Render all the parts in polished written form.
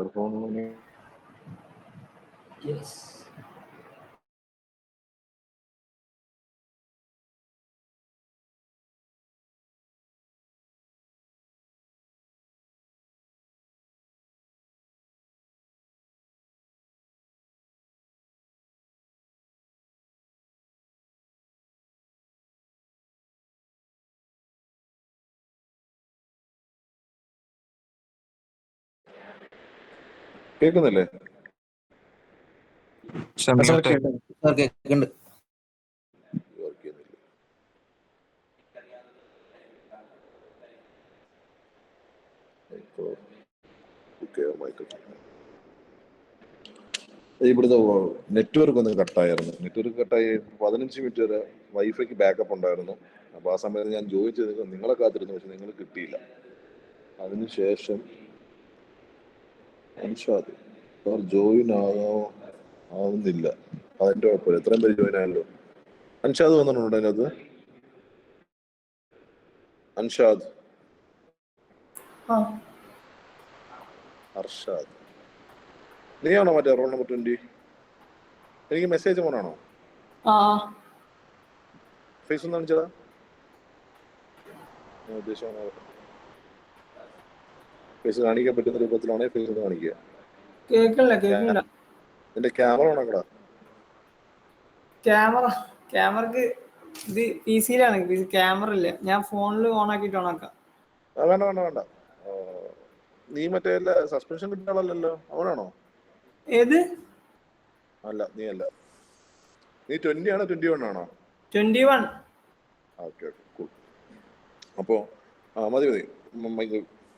Earphone കേൾക്കുന്നില്ലേ? ഇവിടുത്തെ network ഒന്ന് കട്ടായിരുന്നു. നെറ്റ്വർക്ക് കട്ടായി 15 മിനിറ്റ് വരെ വൈഫൈക്ക് ബാക്കപ്പ് ഉണ്ടായിരുന്നു. അപ്പോൾ ആ സമയത്ത് ഞാൻ ജോയിൻ ചെയ്ത് നിങ്ങളെ കാത്തിരുന്നു, പക്ഷെ നിങ്ങൾ കിട്ടിയില്ല. അതിനുശേഷം അൻഷാദ് ജോയിൻ ആവുന്നില്ല. അതിന്റെ കുഴപ്പമില്ല, എത്രയും പേര് ജോയിൻ ആയല്ലോ. അൻഷാദ് വന്നിട്ടുണ്ടോ അതിനകത്ത്? അൻഷാദ്, അർഷാദ്, നീയാണോ മറ്റേ റോൾ നമ്പർ 20? എനിക്ക് മെസ്സേജ് പോണാണോ? ഫേസ് ഒന്ന് കാണിച്ചതാ. ഫേസ് കാണിക്കാൻ പറ്റുന്ന രൂപത്തിലാണേ ഫേസ് ഒന്ന് കാണിക്കുക. നിന്റെ ക്യാമറ ഓണാക്കടാ. ക്യാമറക്ക് ഇത് പിസിയിലാണ്, ക്യാമറ ഇല്ല. ഞാൻ ഫോണിൽ ഓൺ ആക്കിട്ട് ഓണാക്കാം. വേണ്ട. നീ മറ്റേ സസ്പെൻഷൻ കിട്ടിയ ആളല്ലല്ലോ, അവനാണോ? ഏത്? അല്ല, നീ അല്ല. നീ 20 ആണോ 21 ആണോ? 21. Okay, cool. അപ്പോ മതി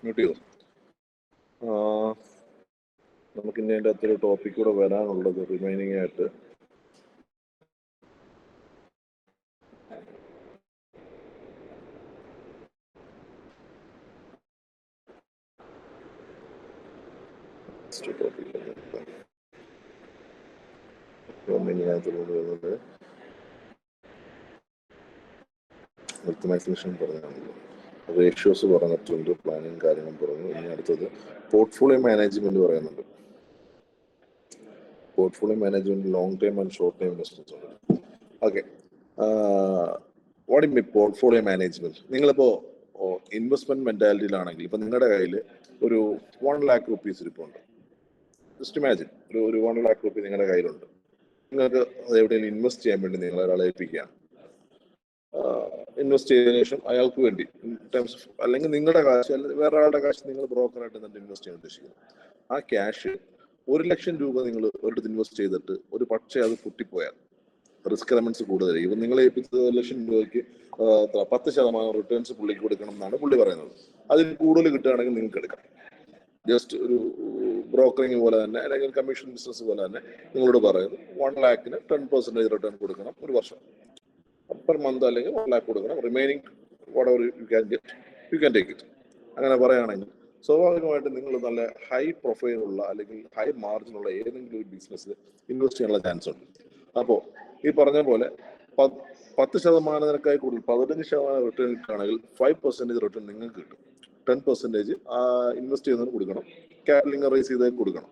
മ്യൂട്ട് ചെയ്തു. നമുക്ക് ഇനി അതിൻ്റെ അകത്തൊരു ടോപ്പിക് കൂടെ വരാനുള്ളത് റിമൈനിങ് ആയിട്ട്. പറഞ്ഞാണല്ലോ, റേഷ്യോസ് പറഞ്ഞിട്ടുണ്ട്, പ്ലാനിങ് കാര്യങ്ങൾ പറഞ്ഞു. ഇനി അടുത്തത് പോർട്ട്ഫോളിയോ മാനേജ്മെന്റ് പറയുന്നുണ്ട്. Portfolio management long time and short time investments ഉണ്ട്. Okay, what is portfolio management? നിങ്ങളിപ്പോ ഇൻവെസ്റ്റ്മെന്റ് മെന്റാലിറ്റിയിലാണെങ്കിൽ ഇപ്പൊ നിങ്ങളുടെ കയ്യിൽ ഒരു 1 lakh rupees ഇരിപ്പുണ്ട്. ജസ്റ്റ് ഇമാജിൻ ഒരു 1 lakh rupees നിങ്ങളുടെ കയ്യിലുണ്ട്. നിങ്ങൾക്ക് അത് എവിടെയെങ്കിലും ഇൻവെസ്റ്റ് ചെയ്യാൻ വേണ്ടി നിങ്ങൾ ഒരാളെ ഏൽപ്പിക്കുകയാണ്. ഇൻവെസ്റ്റ് ചെയ്തതിനു ശേഷം അയാൾക്ക് വേണ്ടി ടേംസ് ഓഫ്, അല്ലെങ്കിൽ നിങ്ങളുടെ കാശ് അല്ലെങ്കിൽ വേറെ ആളുടെ കാശ് നിങ്ങൾ ബ്രോക്കറായിട്ട് തന്നെ ഇൻവെസ്റ്റ് ചെയ്യാൻ ഉദ്ദേശിക്കുന്നു. ആ ക്യാഷ് 1 ലക്ഷം രൂപ നിങ്ങൾ ഒരിടത്ത് ഇൻവെസ്റ്റ് ചെയ്തിട്ട് ഒരു പക്ഷേ അത് പൊട്ടിപ്പോയാൽ റിസ്ക് എലമെന്റ്സ് കൂടുതലായി. ഇപ്പം നിങ്ങൾ ഏൽപ്പിച്ചത് 1 ലക്ഷം രൂപയ്ക്ക് 10% റിട്ടേൺസ് പുള്ളിക്ക് കൊടുക്കണം എന്നാണ് പുള്ളി പറയുന്നത്. അതിൽ കൂടുതൽ കിട്ടുകയാണെങ്കിൽ നിങ്ങൾക്ക് എടുക്കാം. ജസ്റ്റ് ഒരു ബ്രോക്കറിങ് പോലെ തന്നെ, അല്ലെങ്കിൽ കമ്മീഷൻ ബിസിനസ് പോലെ തന്നെ നിങ്ങളോട് പറയുന്നത് 1 lakhന് 10% റിട്ടേൺ കൊടുക്കണം ഒരു വർഷം, പെർ മന്ത് അല്ലെങ്കിൽ 1 lakh കൊടുക്കണം. Remaining whatever you can get, you can take it. അങ്ങനെ പറയുകയാണെങ്കിൽ സ്വാഭാവികമായിട്ടും നിങ്ങൾ നല്ല ഹൈ പ്രൊഫൈലുള്ള അല്ലെങ്കിൽ ഹൈ മാർജിനുള്ള ഏതെങ്കിലും ഒരു ബിസിനസ്സിൽ ഇൻവെസ്റ്റ് ചെയ്യാനുള്ള ചാൻസ് ഉണ്ട്. അപ്പോൾ ഈ പറഞ്ഞ പോലെ 10% കൂടുതൽ 15% റിട്ടേൺ കിട്ടുകയാണെങ്കിൽ 5% റിട്ടേൺ നിങ്ങൾക്ക് കിട്ടും. 10% ഇൻവെസ്റ്റ് ചെയ്യുന്നതിന് കൊടുക്കണം, ക്യാപിറ്റൽ റേസ് ചെയ്തതിന് കൊടുക്കണം.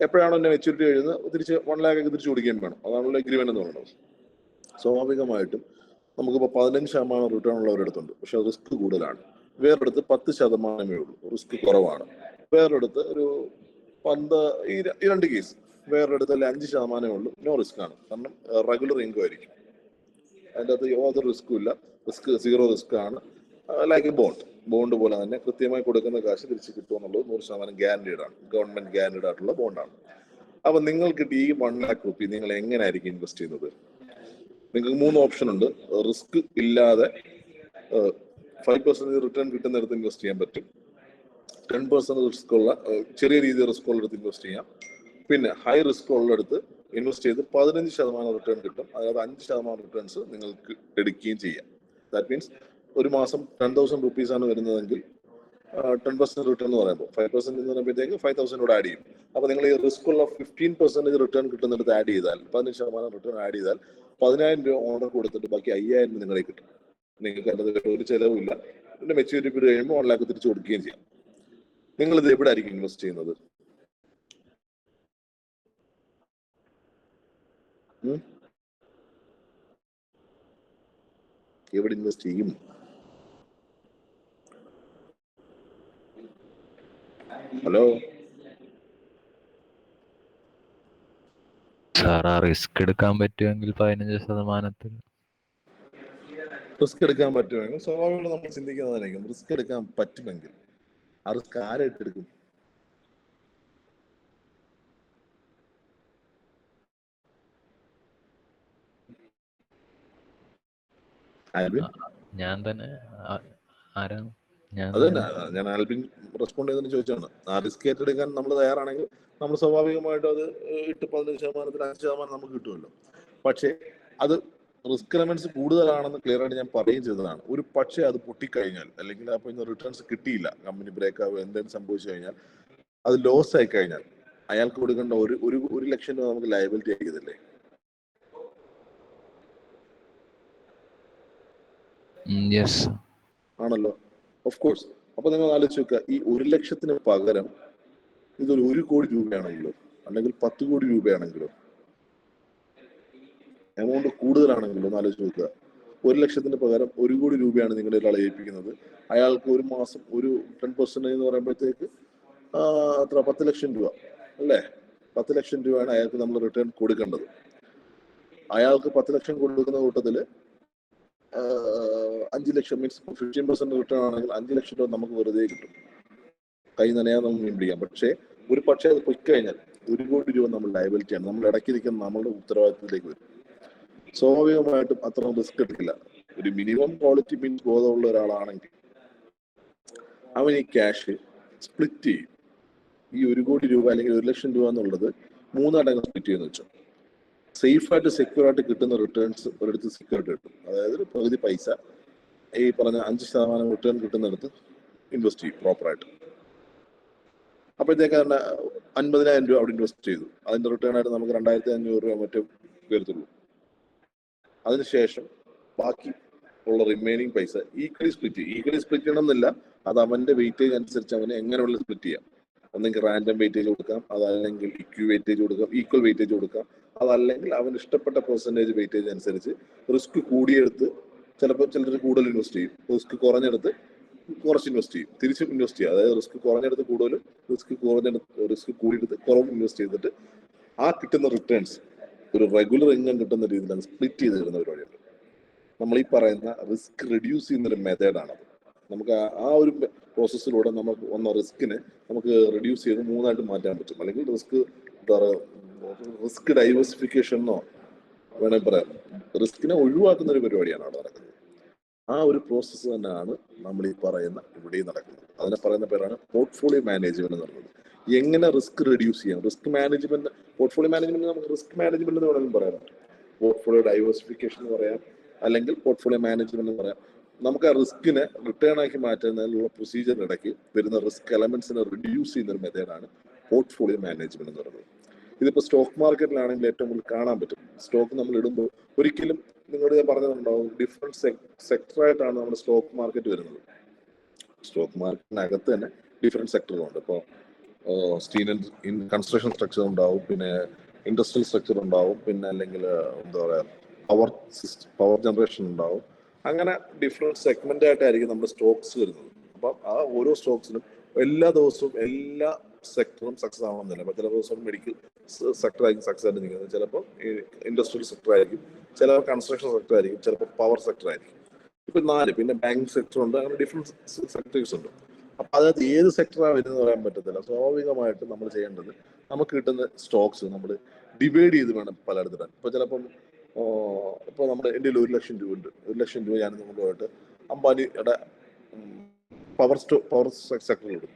എപ്പോഴാണോ എന്നെ മെച്യൂരിറ്റി കഴിയുന്നത് തിരിച്ച് 1 lakh തിരിച്ചു കൊടുക്കുകയും വേണം. അതാണല്ലോ എഗ്രിമെന്റ് എന്ന് പറയുന്നത്. സ്വാഭാവികമായിട്ടും നമുക്കിപ്പോൾ 15% റിട്ടേൺ ഉള്ളവരടുത്തുണ്ട്, പക്ഷെ റിസ്ക് കൂടുതലാണ്. വേറെടുത്ത് 10% ഉള്ളൂ, റിസ്ക് കുറവാണ്. വേറെടുത്ത് ഒരു ഈ 2 കേസ്, വേറെടുത്ത് 5% ഉള്ളൂ, നോ റിസ്ക് ആണ്. കാരണം റെഗുലർ ഇൻകം ആയിരിക്കും, അതിൻ്റെ അകത്ത് യാതൊരു റിസ്ക്കും ഇല്ല. റിസ്ക് 0 റിസ്ക് ആണ്. ലൈക്ക് ബോണ്ട് പോലെ തന്നെ കൃത്യമായി കൊടുക്കുന്ന കാശ് തിരിച്ച് കിട്ടുമെന്നുള്ളത് 100% ഗ്യാരണ്ടീഡ് ആണ്, ഗവൺമെന്റ് ഗ്യാരണ്ടീഡ് ആയിട്ടുള്ള ബോണ്ടാണ്. അപ്പൊ നിങ്ങൾക്ക് ഈ 1 lakh rupee നിങ്ങൾ എങ്ങനെയായിരിക്കും ഇൻവെസ്റ്റ് ചെയ്യുന്നത്? നിങ്ങൾക്ക് 3 ഓപ്ഷൻ ഉണ്ട്. റിസ്ക് ഇല്ലാതെ 5% റിട്ടേൺ കിട്ടുന്നിടത്ത് ഇൻവെസ്റ്റ് ചെയ്യാൻ പറ്റും. 10% റിസ്ക് ഉള്ള ചെറിയ രീതിയിൽ റിസ്ക് ഉള്ളിടത്ത് ഇൻവെസ്റ്റ് ചെയ്യാം. പിന്നെ ഹൈ റിസ്ക് ഉള്ളിടത്ത് ഇൻവെസ്റ്റ് ചെയ്ത് 15% റിട്ടേൺ കിട്ടും. അതായത് 5% റിട്ടേൺസ് നിങ്ങൾക്ക് എടുക്കുകയും ചെയ്യാം. ദാറ്റ് മീൻസ് ഒരു മാസം 10,000 rupees ആണ് വരുന്നതെങ്കിൽ 10% റിട്ടേൺ എന്ന് പറയുമ്പോൾ 5% എന്ന് പറയുമ്പോഴത്തേക്ക് 5,000 കൂടെ ആഡ് ചെയ്യും. അപ്പൊ നിങ്ങൾ ഈ റിസ്ക് ഉള്ള 15% റിട്ടേൺ കിട്ടുന്നിടത്ത് ആഡ് ചെയ്താൽ, 15% റിട്ടേൺ ആഡ് ചെയ്താൽ 10,000 രൂപ ഓർഡർ കൊടുത്തിട്ട് ബാക്കി 5,000 നിങ്ങളെ കിട്ടും. നിങ്ങൾക്ക് അതിൻ്റെ ഒരു ചെലവില്ല. പിന്നെ മെച്യൂരിറ്റി പീരീഡ് കഴിയുമ്പോൾ 1 lakh തിരിച്ചു കൊടുക്കുകയും ചെയ്യാം. നിങ്ങൾ ഇത് എവിടെ ആയിരിക്കും ഇൻവെസ്റ്റ് ചെയ്യുന്നത്? ഉം? എവിടെ ഇൻവെസ്റ്റ് ചെയ്യും? ഹലോ, സാർ ആ റിസ്ക് എടുക്കാൻ പറ്റുമെങ്കിൽ 15%. റിസ്ക് എടുക്കാൻ പറ്റുമെങ്കിൽ സ്വാഭാവികമായിട്ട് നമ്മൾ ചിന്തിക്കുന്നതായിരിക്കും. റിസ്ക് എടുക്കാൻ പറ്റുമെങ്കിൽ ആ റിസ്ക് ആരായിട്ട് എടുക്കും? ആൽവിൻ, ഞാൻ തന്നെ. ആരാണ്? ഞാൻ അത് തന്നെ തന്നെ. ഞാൻ ആൽവിൻ റെസ്പോണ്ട് ചെയ്തതിന് ചോദിച്ചാണ്. ആ റിസ്ക് ഏറ്റെടുക്കാൻ നമ്മൾ തയ്യാറാണെങ്കിൽ നമ്മൾ സ്വാഭാവികമായിട്ടും അത് ഇട്ട് 15%, 5% നമുക്ക് കിട്ടുമല്ലോ. പക്ഷേ അത് റിസ്ക് എലമെന്റ്സ് കൂടുതലാണെന്ന് ക്ലിയർ ആയിട്ട് ഞാൻ പറയുകയും ചെയ്തതാണ്. ഒരു പക്ഷേ അത് പൊട്ടിക്കഴിഞ്ഞാൽ, അല്ലെങ്കിൽ അപ്പോൾ ഇന്ന് റിട്ടേൺസ് കിട്ടിയില്ല, കമ്പനി ബ്രേക്ക് ആവുക എന്തെങ്കിലും സംഭവിച്ചു കഴിഞ്ഞാൽ, അത് ലോസ് ആയി കഴിഞ്ഞാൽ അയാൾക്ക് കൊടുക്കേണ്ട ഒരു ലക്ഷം രൂപ നമുക്ക് ലയബിലിറ്റി ആയിരിക്കത്തില്ലേ? യെസ്. ആണല്ലോ, ഓഫ് കോഴ്സ്. അപ്പൊ നിങ്ങൾ ആലോചിച്ച് നോക്കുക, ഈ 1 ലക്ഷത്തിന് പകരം ഇതൊരു 1 കോടി രൂപയാണെങ്കിലോ, അല്ലെങ്കിൽ 10 കോടി രൂപയാണെങ്കിലോ, എമൗണ്ട് കൂടുതലാണെങ്കിലോ ഒന്ന് ആലോചിച്ച് നോക്കുക. 1 ലക്ഷത്തിന് പകരം 1 കോടി രൂപയാണ് നിങ്ങളുടെ ഒരാളെ ഏൽപ്പിക്കുന്നത്. അയാൾക്ക് ഒരു മാസം ഒരു 10% എന്ന് പറയുമ്പോഴത്തേക്ക് അത്ര 10 ലക്ഷം രൂപ അല്ലേ? 10 ലക്ഷം രൂപയാണ് അയാൾക്ക് നമ്മൾ റിട്ടേൺ കൊടുക്കേണ്ടത്. അയാൾക്ക് 10 ലക്ഷം കൊടുക്കുന്ന കൂട്ടത്തില് 5 ലക്ഷം മീൻസ് 15% റിട്ടേൺ ആണെങ്കിൽ 5 ലക്ഷം രൂപ നമുക്ക് വെറുതെ കിട്ടും. കൈ നനയാതെ നമുക്ക് മീൻ പിടിക്കാം. പക്ഷേ ഒരു പക്ഷേ അത് പൊയ്ക്കഴിഞ്ഞാൽ 1 കോടി രൂപ നമ്മൾ ലയബിലിറ്റിയാണ്, നമ്മൾ ഇടയ്ക്കിരിക്കുന്ന നമ്മളുടെ ഉത്തരവാദിത്തത്തിലേക്ക് വരും. സ്വാഭാവികമായിട്ടും അത്ര റിസ്ക് എടുക്കില്ല. ഒരു മിനിമം ക്വാളിറ്റി മീൻസ് ബോധമുള്ള ഒരാളാണെങ്കിൽ അവൻ ഈ ക്യാഷ് സ്പ്ലിറ്റ് ചെയ്യും. ഈ 1 കോടി രൂപ അല്ലെങ്കിൽ 1 ലക്ഷം രൂപ എന്നുള്ളത് 3 സ്പ്ലിറ്റ് ചെയ്യുന്ന വെച്ചോ. സേഫായിട്ട് സെക്യൂർ ആയിട്ട് കിട്ടുന്ന റിട്ടേൺസ് ഒരിടത്ത് സെക്യൂരിറ്റി കിട്ടും. അതായത് ഒരു പകുതി പൈസ ഈ പറഞ്ഞ 5% റിട്ടേൺ കിട്ടുന്നിടത്ത് ഇൻവെസ്റ്റ് ചെയ്യും പ്രോപ്പറായിട്ട്. അപ്പോഴത്തേക്ക് തന്നെ 50,000 രൂപ അവിടെ ഇൻവെസ്റ്റ് ചെയ്തു. അതിന്റെ റിട്ടേൺ ആയിട്ട് നമുക്ക് 2,500 രൂപ മറ്റും വരത്തുള്ളൂ. അതിനുശേഷം ബാക്കി ഉള്ള റിമൈനിങ് പൈസ ഈക്വലി സ്പ്ലിറ്റ് ചെയ്യും. ഈക്വലി സ്പ്ലിറ്റ് ചെയ്യണമെന്നില്ല, അത് അവന്റെ വെയിറ്റേജ് അനുസരിച്ച് അവന് എങ്ങനെയുള്ള സ്പ്ലിറ്റ് ചെയ്യാം. ഒന്നെങ്കിൽ റാൻഡം വെയിറ്റേജ് കൊടുക്കാം, അതല്ലെങ്കിൽ ഇക്വി വെയിറ്റേജ് കൊടുക്കാം, ഈക്വൽ വെയിറ്റേജ് കൊടുക്കാം, അതല്ലെങ്കിൽ അവന് ഇഷ്ടപ്പെട്ട പെർസെൻറ്റേജ് വെയിറ്റേജ് അനുസരിച്ച് റിസ്ക് കൂടിയെടുത്ത് ചിലപ്പോൾ ചിലർ കൂടുതൽ ഇൻവെസ്റ്റ് ചെയ്യും, റിസ്ക് കുറഞ്ഞെടുത്ത് കുറച്ച് ഇൻവെസ്റ്റ് ചെയ്യും, തിരിച്ചും ഇൻവെസ്റ്റ് ചെയ്യും. അതായത് റിസ്ക് കുറഞ്ഞെടുത്ത് കൂടുതലും, റിസ്ക് കൂടിയെടുത്ത് കുറവും ഇൻവെസ്റ്റ് ചെയ്തിട്ട് ആ കിട്ടുന്ന റിട്ടേൺസ് ഒരു റെഗുലർ ഇൻകം കിട്ടുന്ന രീതിയിലാണ് സ്പ്ലിറ്റ് ചെയ്ത് തരുന്ന പരിപാടിയുണ്ട്. നമ്മൾ ഈ പറയുന്ന റിസ്ക് റിഡ്യൂസ് ചെയ്യുന്ന ഒരു മെത്തേഡാണത്. നമുക്ക് ആ ഒരു പ്രോസസ്സിലൂടെ നമുക്ക് വന്ന റിസ്കിനെ നമുക്ക് റിഡ്യൂസ് ചെയ്ത് 3ആയിട്ട് മാറ്റാൻ പറ്റും. അല്ലെങ്കിൽ റിസ്ക് ഡൈവേഴ്സിഫിക്കേഷൻ എന്നോ വേണമെങ്കിൽ പറയാം. റിസ്കിനെ ഒഴിവാക്കുന്ന ഒരു പരിപാടിയാണ് അവിടെ നടക്കുന്നത്. ആ ഒരു പ്രോസസ്സ് തന്നെയാണ് നമ്മൾ ഈ പറയുന്ന ഇവിടെയും നടക്കുന്നത്. അതിനെ പറയുന്ന പേരാണ് പോർട്ട്ഫോളിയോ മാനേജ്മെന്റ് എന്ന് പറയുന്നത്. എങ്ങനെ റിസ്ക് റെഡ്യൂസ് ചെയ്യാം? റിസ്ക് മാനേജ്മെന്റ്, പോർട്ട്ഫോളിയോ മാനേജ്മെന്റ് നമുക്ക് റിസ്ക് മാനേജ്മെന്റ് എന്ന് വേണമെങ്കിലും പറയാം, പോർട്ട്ഫോളിയോ ഡൈവേഴ്സിഫിക്കേഷൻ എന്ന് പറയാം, അല്ലെങ്കിൽ പോർട്ട്ഫോളിയോ മാനേജ്മെന്റ് എന്ന് പറയാം. നമുക്ക് ആ റിസ്കിനെ റിട്ടേൺ ആക്കി മാറ്റുന്നതിനുള്ള പ്രൊസീജിയറിന് ഇടയ്ക്ക് വരുന്ന റിസ്ക് എലമെന്റ്സിനെ റിഡ്യൂസ് ചെയ്യുന്ന ഒരു മെത്തേഡാണ് പോർട്ട്ഫോളിയോ മാനേജ്മെന്റ് എന്ന് പറയുന്നത്. ഇതിപ്പോൾ സ്റ്റോക്ക് മാർക്കറ്റിലാണെങ്കിൽ ഏറ്റവും കൂടുതൽ കാണാൻ പറ്റും. സ്റ്റോക്ക് നമ്മൾ ഇടുമ്പോൾ ഒരിക്കലും നിങ്ങളോട് ഞാൻ പറഞ്ഞിട്ടുണ്ടാവും, ഡിഫറെന്റ് സെക്ടറായിട്ടാണ് നമ്മുടെ സ്റ്റോക്ക് മാർക്കറ്റ് വരുന്നത്. സ്റ്റോക്ക് മാർക്കറ്റിനകത്ത് തന്നെ ഡിഫറെന്റ് സെക്ടറുകളുണ്ട്. ഇപ്പോൾ സ്റ്റീൽ ആൻഡ് കൺസ്ട്രക്ഷൻ സ്ട്രക്ചർ ഉണ്ടാവും, പിന്നെ ഇൻഡസ്ട്രിയൽ സ്ട്രക്ചർ ഉണ്ടാവും, പിന്നെ അല്ലെങ്കിൽ എന്താ പറയുക പവർ ജനറേഷൻ ഉണ്ടാവും. അങ്ങനെ ഡിഫറെന്റ് സെഗ്മെന്റ് ആയിട്ടായിരിക്കും നമ്മുടെ സ്റ്റോക്സ് വരുന്നത്. അപ്പം ആ ഓരോ സ്റ്റോക്സിനും എല്ലാ ദിവസവും എല്ലാ സെക്ടറും സക്സസ് ആവണമെന്നില്ല. അപ്പം ചില ദിവസം മെഡിക്കൽ സെക്ടർ ആയിരിക്കും സക്സസ് ആയിട്ട് നിൽക്കുന്നത്, ചിലപ്പോൾ ഇൻഡസ്ട്രിയൽ സെക്ടർ ആയിരിക്കും, ചിലപ്പോൾ കൺസ്ട്രക്ഷൻ സെക്ടർ ആയിരിക്കും, ചിലപ്പോൾ പവർ സെക്ടർ ആയിരിക്കും. ഇപ്പൊ 4 പിന്നെ ബാങ്കിങ് സെക്ടർ ഉണ്ട്. അങ്ങനെ ഡിഫറെന്റ് സെക്ടേഴ്സ് ഉണ്ട്. അപ്പൊ അതിനകത്ത് ഏത് സെക്ടറാണ് വരുന്നത് പറയാൻ പറ്റത്തില്ല. സ്വാഭാവികമായിട്ടും നമ്മൾ ചെയ്യേണ്ടത് നമുക്ക് കിട്ടുന്ന സ്റ്റോക്സ് നമ്മൾ ഡിവൈഡ് ചെയ്ത് വേണം പലയിടത്തിടാൻ. ഇപ്പൊ ചിലപ്പം ഇപ്പൊ നമ്മുടെ എൻ്റെ 1 ലക്ഷം രൂപ ഉണ്ട്. 1 ലക്ഷം രൂപ ഞാൻ കൊണ്ടുപോയിട്ട് അംബാനിയുടെ പവർ സെക്ടറിൽ ഇടും.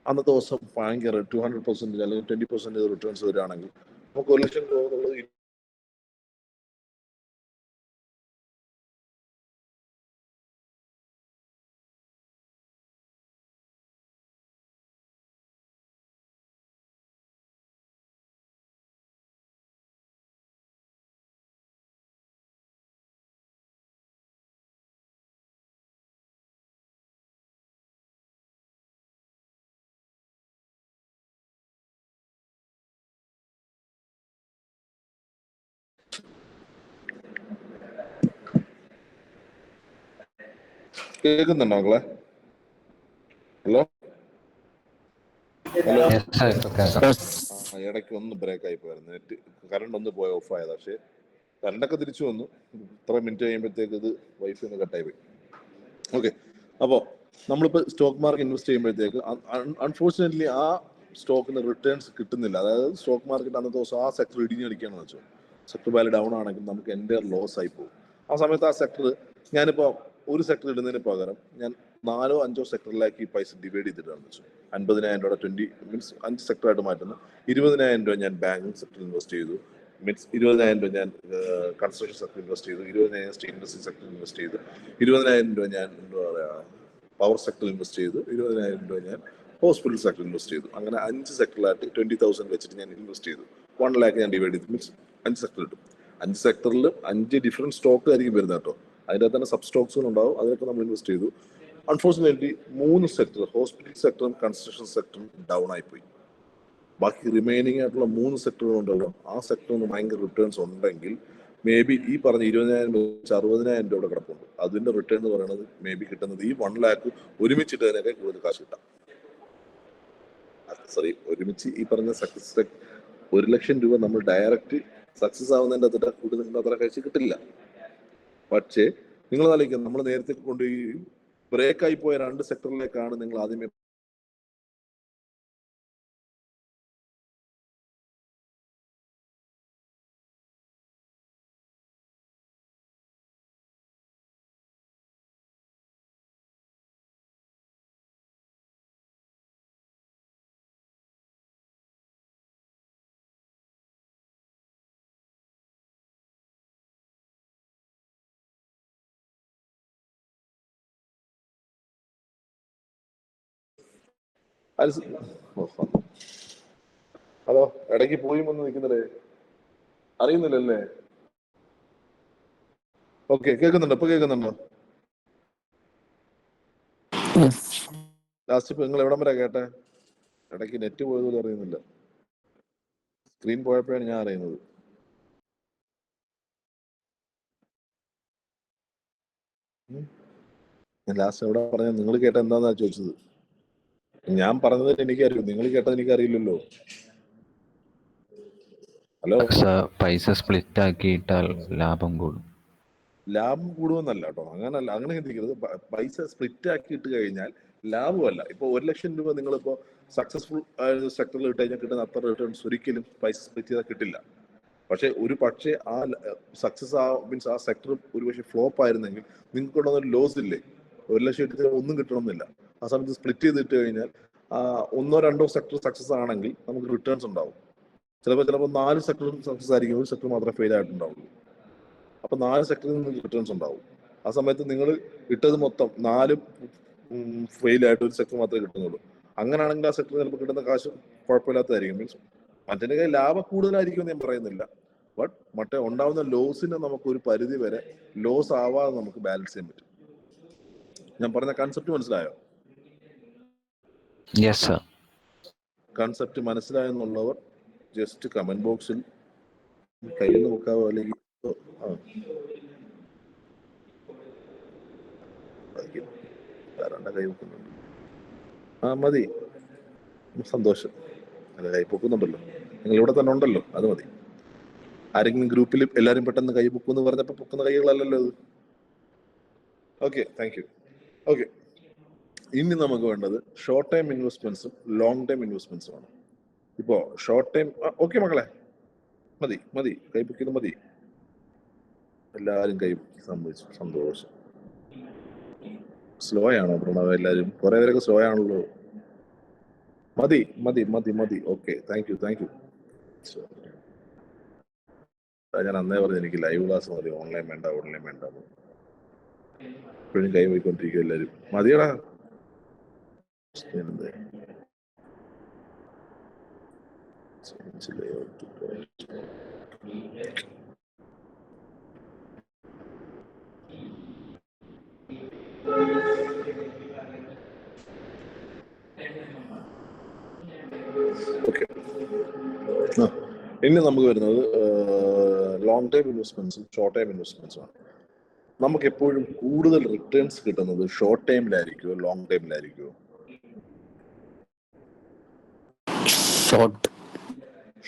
അന്നത്തെ ദിവസം ഭയങ്കര 200% അല്ലെങ്കിൽ 20% റിട്ടേൺസ് വരികയാണെങ്കിൽ നമുക്ക് 1 ലക്ഷം രൂപ എന്നുള്ളത് കേൾക്കുന്നുണ്ടോ മക്കളെ? Hello hello. ഇടയ്ക്ക് ഒന്ന് ബ്രേക്ക് ആയി പോയിരുന്നു, നെറ്റ് കറണ്ട് ഒന്ന് പോയി ഓഫ് ആയത്. പക്ഷേ കറണ്ടൊക്കെ തിരിച്ചു വന്നു. ഇത്ര മിനിറ്റ് കഴിയുമ്പോഴത്തേക്ക് ഇത് വൈഫൈ ഒന്ന് കട്ടായി പോയി. ഓക്കെ, അപ്പോൾ നമ്മളിപ്പോൾ സ്റ്റോക്ക് മാർക്കറ്റ് ഇൻവെസ്റ്റ് ചെയ്യുമ്പോഴത്തേക്ക് അൺഫോർച്ചുനേറ്റ്ലി ആ സ്റ്റോക്കിന് റിട്ടേൺസ് കിട്ടുന്നില്ല. അതായത് സ്റ്റോക്ക് മാർക്കറ്റ് അന്നത്തെ ദിവസം ആ സെക്ടർ ഇടിഞ്ഞടിക്കുകയാണെന്ന് വെച്ചോ, സെക്ടർ വാല്യൂ ഡൗൺ ആണെങ്കിൽ നമുക്ക് എൻ്റെ ലോസ് ആയി പോകും. ആ സമയത്ത് ആ സെക്ടർ ഞാനിപ്പോൾ ഒരു സെക്ടർ ഇടുന്നതിന് പകരം ഞാൻ 4-5 സെക്ടറിലേക്ക് ഈ പൈസ ഡിവൈഡ് ചെയ്തിട്ടാണെന്ന് വെച്ചു. 50,000 രൂപ 20 മീൻസ് 5 സെക്ടറായിട്ട് മാറ്റുന്നു. 20,000 രൂപ ഞാൻ ബാങ്കിങ് സെക്ടറിൽ ഇൻവെസ്റ്റ് ചെയ്തു, മീൻസ് 20,000 രൂപ ഞാൻ കൺസ്ട്രക്ഷൻ സെക്ടറിൽ ഇൻവെസ്റ്റ് ചെയ്തു, 20,000 സ്റ്റീൽ ഇൻഡസ്ട്രി സെക്ടറിൽ ഇൻവെസ്റ്റ് ചെയ്തു, 20,000 രൂപ ഞാൻ എന്താ പറയുക പവർ സെക്ടറിൽ ഇൻവെസ്റ്റ് ചെയ്തു, 20,000 രൂപ ഞാൻ ഹോസ്പിറ്റൽ സെക്ടറിൽ ഇൻവെസ്റ്റ് ചെയ്തു. അങ്ങനെ 5 സെക്ടറിലായിട്ട് 20,000 വെച്ചിട്ട് ഞാൻ ഇൻവെസ്റ്റ് ചെയ്തു. 1 lakh ഞാൻ ഡിവൈഡ് ചെയ്തു, മീൻസ് 5 സെക്ടർ കിട്ടും. 5 സെക്ടറിൽ 5 ഡിഫറെൻറ്റ് സ്റ്റോക്ക് ആയിരിക്കും വരുന്നത് കേട്ടോ. അതിൻ്റെ തന്നെ സബ് സ്റ്റോക്സുകൾ ഉണ്ടാവും, അതിലൊക്കെ നമ്മൾ ഇൻവെസ്റ്റ് ചെയ്തു. അൺഫോർച്ചുനേറ്റ്ലി 3 സെക്ടർ, ഹോസ്പിറ്റൽ സെക്ടറും കൺസ്ട്രക്ഷൻ സെക്ടറും ഡൗൺ ആയിപ്പോയി. ബാക്കി റിമൈനിങ് ആയിട്ടുള്ള 3 സെക്ടറുകൾ ഉണ്ടല്ലോ, ആ സെക്ടറിന് ഭയങ്കര റിട്ടേൺസ് ഉണ്ടെങ്കിൽ മേ ബി ഈ പറഞ്ഞ 20,000 വെച്ച് 60,000 രൂപ കിടപ്പുണ്ട്. അതിന്റെ റിട്ടേൺ എന്ന് പറയുന്നത് മേ ബി കിട്ടുന്നത് ഈ 1 lakh ഒരുമിച്ചിട്ടതിനൊക്കെ കൂടുതൽ കാശ് കിട്ടാം. സോറി, ഒരുമിച്ച് ഈ പറഞ്ഞ സക്സസ് 1 ലക്ഷം രൂപ നമ്മൾ ഡയറക്റ്റ് സക്സസ് ആവുന്നതിൻ്റെ അത്ര കൂടുതൽ അത്ര കാശ് കിട്ടില്ല. പക്ഷേ നിങ്ങൾ ആലോചിക്കുക, നമ്മൾ നേരത്തെ കൊണ്ടുപോയി ബ്രേക്ക് ആയി പോയ 2 സെക്ടറിലേക്കാണ് നിങ്ങൾ ആദ്യമേ ഹലോ, ഇടയ്ക്ക് പോയി വന്ന് നിൽക്കുന്നില്ലേ? അറിയുന്നില്ലല്ലേ? ഓക്കെ, കേൾക്കുന്നുണ്ടോ? ഇപ്പൊ കേൾക്കുന്നുണ്ടോ? ലാസ്റ്റ് ഇപ്പൊ നിങ്ങൾ എവിടം വരെ കേട്ടെ? ഇടയ്ക്ക് നെറ്റ് പോയതുപോലെ അറിയുന്നില്ല, സ്ക്രീൻ പോയപ്പോഴാണ് ഞാൻ അറിയുന്നത്. ലാസ്റ്റ് എവിടെ പറഞ്ഞ? നിങ്ങൾ കേട്ട എന്താന്നാ ചോദിച്ചത്? ഞാൻ പറഞ്ഞത് എനിക്കറിയൂ, നിങ്ങൾ കേട്ടത് എനിക്കറിയില്ലല്ലോ. ഹലോ, പൈസ സ്പ്ലിറ്റ് ആക്കിയിട്ടാൽ ലാഭം കൂടും. ലാഭം കൂടുമെന്നല്ല കേട്ടോ, അങ്ങനല്ല, അങ്ങനെ ചിന്തിക്കരുത്. പൈസ സ്പ്ലിറ്റ് ആക്കി ഇട്ട് കഴിഞ്ഞാൽ ലാഭമല്ല. ഇപ്പൊ 1 ലക്ഷം രൂപ നിങ്ങളിപ്പോ സക്സസ്ഫുൾ സെക്ടറിൽ ഇട്ട് കഴിഞ്ഞാൽ കിട്ടുന്ന അത്ര റിട്ടേൺസ് ഒരിക്കലും പൈസ സ്പ്ലിറ്റ് ചെയ്താൽ കിട്ടില്ല. പക്ഷേ ആ സക്സസ് മീൻസ് ആ സെക്ടർ ഒരുപക്ഷെ ഫ്ലോപ്പ് ആയിരുന്നെങ്കിൽ നിങ്ങൾക്ക് കൊണ്ടുവന്നൊരു ലോസ് ഇല്ലേ? 1 ലക്ഷം എടുത്ത് ഒന്നും കിട്ടണമെന്നില്ല. ആ സമയത്ത് സ്പ്ലിറ്റ് ചെയ്തിട്ട് കഴിഞ്ഞാൽ 1-2 സെക്ടർ സക്സസ് ആണെങ്കിൽ നമുക്ക് റിട്ടേൺസ് ഉണ്ടാവും. ചിലപ്പോൾ 4 സെക്ടർ സക്സസ് ആയിരിക്കും, 1 സെക്ടർ മാത്രമേ ഫെയിൽ ആയിട്ടുണ്ടാവുള്ളൂ. അപ്പൊ 4 സെക്ടറിൽ നിന്ന് റിട്ടേൺസ് ഉണ്ടാവും. ആ സമയത്ത് നിങ്ങൾ ഇട്ടത് മൊത്തം 4 ഫെയിൽ ആയിട്ട് 1 സെക്ടർ മാത്രമേ കിട്ടുന്നുള്ളൂ. അങ്ങനെയാണെങ്കിൽ ആ സെക്ടർ ചിലപ്പോൾ കിട്ടുന്ന കാശ് കുഴപ്പമില്ലാത്തതായിരിക്കും. മീൻസ് മറ്റേ ലാഭം കൂടുതലായിരിക്കും എന്ന് ഞാൻ പറയുന്നില്ല, ബട്ട് മറ്റേ ഉണ്ടാവുന്ന ലോസിനെ നമുക്ക് ഒരു പരിധി വരെ ലോസ് ആവാതെ നമുക്ക് ബാലൻസ് ചെയ്യാൻ പറ്റും. ഞാൻ പറഞ്ഞ കൺസെപ്റ്റ് മനസ്സിലായോ? കൺസെപ്റ്റ് മനസ്സിലായെന്നുള്ളവർ ജസ്റ്റ് കമന്റ് ബോക്സിൽ കയ്യിൽ നോക്കാവോ, അല്ലെങ്കിൽ കൈ വെക്കുന്നുണ്ട്. മതി, സന്തോഷം. അല്ല, കൈ പൊക്കുന്നുണ്ടല്ലോ, നിങ്ങൾ ഇവിടെ തന്നെ ഉണ്ടല്ലോ, അത് മതി. ആരെങ്കിലും ഗ്രൂപ്പിൽ എല്ലാവരും പെട്ടെന്ന് കൈ പൊക്കുമെന്ന് പറഞ്ഞപ്പോൾ പൊക്കുന്ന കൈകളല്ലല്ലോ അത്. Okay, thank you. ഓക്കെ, ഇനി നമുക്ക് വേണ്ടത് ഷോർട്ട് ടൈം ഇൻവെസ്റ്റ്മെന്റ്സും ലോങ് ടൈം ഇൻവെസ്റ്റ്മെന്റ്സും ആണ്. ഇപ്പോ ഷോർട്ട് ടൈം ഓക്കെ മക്കളെ, മതി കൈ പൊക്കിയത് മതി. എല്ലാവരും കൈ പൊക്കി, സംഭവിച്ചു, സന്തോഷം. സ്ലോ ആണോ പ്രണവ്? എല്ലാവരും കുറെ പേരൊക്കെ സ്ലോ ആണല്ലോ. മതി. Okay, thank you. ഞാൻ അന്നേ പറഞ്ഞു എനിക്ക് ലൈവ് ക്ലാസ് മതി, ഓൺലൈൻ വേണ്ട. ഇപ്പോഴും കൈ പോയിക്കൊണ്ടിരിക്കും എല്ലാവരും. മതിയടാ. ഓക്കെ, ഇനി നമുക്ക് വരുന്നത് ലോങ് ടൈം ഇൻവെസ്റ്റ്മെന്റ്സും ഷോർട്ട് ടൈം ഇൻവെസ്റ്റ്മെന്റ്സും ആണ്. നമുക്ക് എപ്പോഴും കൂടുതൽ റിട്ടേൺസ് കിട്ടുന്നത് ഷോർട്ട് ടൈമിലായിരിക്കുമോ ലോങ് ടൈമിലായിരിക്കുമോ?